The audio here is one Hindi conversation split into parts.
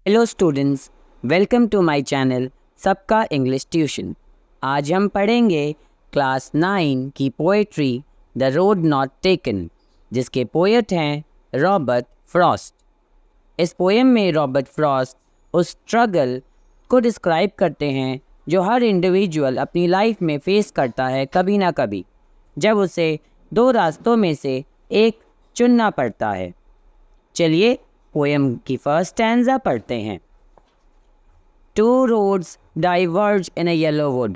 Hello students, welcome to my channel सबका इंग्लिश ट्यूशन। आज हम पढ़ेंगे क्लास 9 की poetry the road not taken, जिसके पोएट हैं रॉबर्ट फ्रॉस्ट। इस पोएम में रॉबर्ट फ्रॉस्ट उस स्ट्रगल को डिस्क्राइब करते हैं जो हर इंडिविजुअल अपनी लाइफ में फेस करता है कभी ना कभी, जब उसे दो रास्तों में से एक चुनना पड़ता है। चलिए पोएम की फर्स्ट स्टैंजा पढ़ते हैं। Two roads diverge in a yellow wood,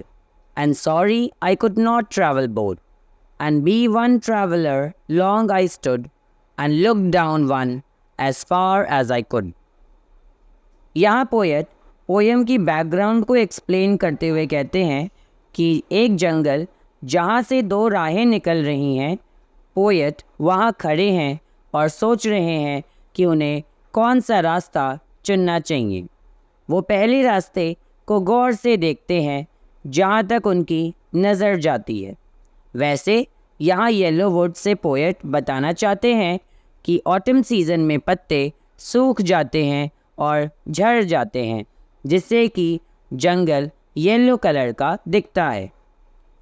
and sorry I could not travel both. And be one traveler, long I stood, and looked down one as far as I could. यहाँ पोएट पोएम की बैकग्राउंड को एक्सप्लेन करते हुए कहते हैं कि एक जंगल जहाँ से दो राहें निकल रही हैं, पोएट वहाँ खड़े हैं और सोच रहे हैं कि उन्हें कौन सा रास्ता चुनना चाहिए। वो पहले रास्ते को गौर से देखते हैं जहाँ तक उनकी नज़र जाती है। वैसे यहाँ येलो वुड से पोएट बताना चाहते हैं कि ऑटम सीज़न में पत्ते सूख जाते हैं और झड़ जाते हैं, जिससे कि जंगल येलो कलर का दिखता है।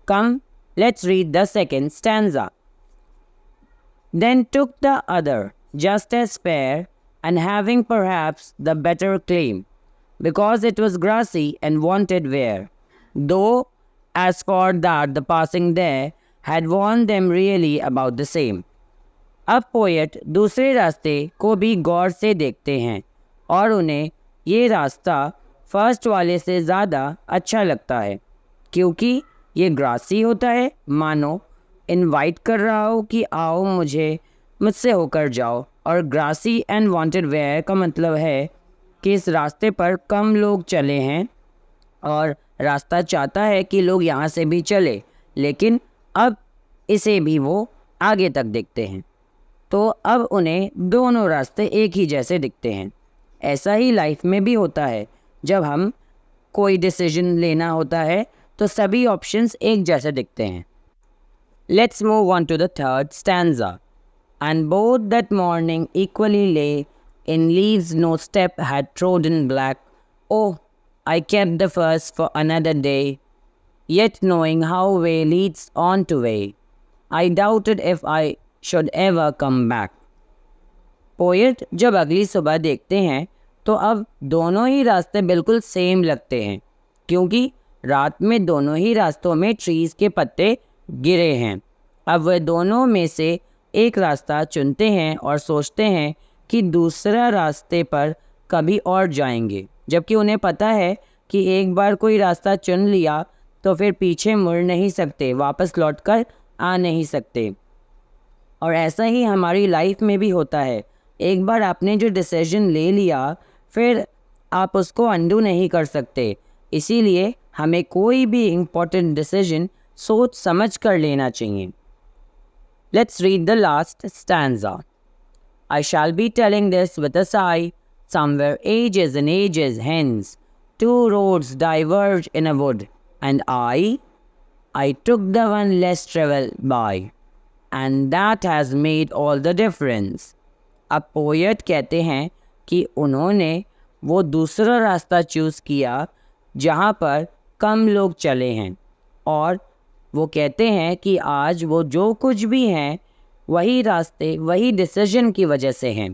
Come let's read the second stanza. Then took the other, just as fair, and having perhaps the better claim, because it was grassy and wanted wear, though as for that the passing there had warned them really about the same. अब पोएट दूसरे रास्ते को भी गौर से देखते हैं और उन्हें ये रास्ता फर्स्ट वाले से ज़्यादा अच्छा लगता है, क्योंकि ये ग्रासी होता है, मानो इनवाइट कर रहा हो कि आओ मुझसे होकर जाओ। और ग्रासी एंड वांटेड वेयर का मतलब है कि इस रास्ते पर कम लोग चले हैं और रास्ता चाहता है कि लोग यहाँ से भी चले, लेकिन अब इसे भी वो आगे तक देखते हैं, तो अब उन्हें दोनों रास्ते एक ही जैसे दिखते हैं। ऐसा ही लाइफ में भी होता है, जब हम कोई डिसीजन लेना होता है तो सभी ऑप्शंस एक जैसे दिखते हैं। Let's move on to the third stanza. And both that morning equally lay in leaves no step had trodden black. Oh, I kept the first for another day, yet knowing how way leads on to way, I doubted if I should ever come back. Poet जब अगली सुबह देखते हैं तो अब दोनों ही रास्ते बिल्कुल सेम लगते हैं, क्योंकि रात में दोनों ही रास्तों में ट्रीज़ के पत्ते गिरे हैं। अब वे दोनों में से एक रास्ता चुनते हैं और सोचते हैं कि दूसरा रास्ते पर कभी और जाएंगे, जबकि उन्हें पता है कि एक बार कोई रास्ता चुन लिया तो फिर पीछे मुड़ नहीं सकते, वापस लौटकर आ नहीं सकते। और ऐसा ही हमारी लाइफ में भी होता है। एक बार आपने जो डिसीजन ले लिया, फिर आप उसको अंडू नहीं कर सकते। इसीलिए हमें कोई भी इम्पोर्टेंट डिसीजन सोच समझ कर लेना चाहिए। Let's read the last stanza. I shall be telling this with a sigh, somewhere ages and ages hence, two roads diverge in a wood, and I took the one less traveled by, and that has made all the difference. अब पोएट कहते हैं कि उन्होंने वो दूसरा रास्ता चूज़ किया जहाँ पर कम लोग चले हैं, और वो कहते हैं कि आज वो जो कुछ भी हैं वही रास्ते वही डिसीजन की वजह से हैं।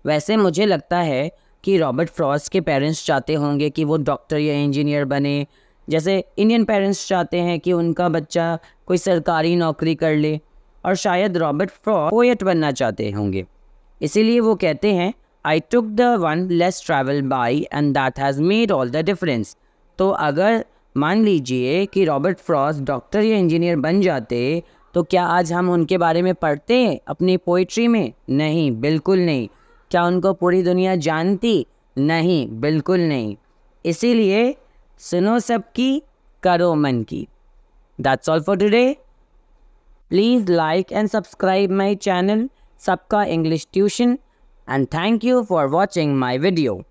वैसे मुझे लगता है कि रॉबर्ट फ्रॉस्ट के पेरेंट्स चाहते होंगे कि वो डॉक्टर या इंजीनियर बने, जैसे इंडियन पेरेंट्स चाहते हैं कि उनका बच्चा कोई सरकारी नौकरी कर ले, और शायद रॉबर्ट फ्रॉस्ट पोएट बनना चाहते होंगे। इसीलिए वो कहते हैं I took the one less travel by and that has made all the difference. तो अगर मान लीजिए कि रॉबर्ट फ्रॉस्ट डॉक्टर या इंजीनियर बन जाते, तो क्या आज हम उनके बारे में पढ़ते हैं अपनी पोइट्री में? नहीं, बिल्कुल नहीं। क्या उनको पूरी दुनिया जानती? नहीं, बिल्कुल नहीं। इसीलिए सुनो सबकी, करो मन की। That's all for today. Please like and subscribe my channel सबका English tuition, and thank you for watching my video.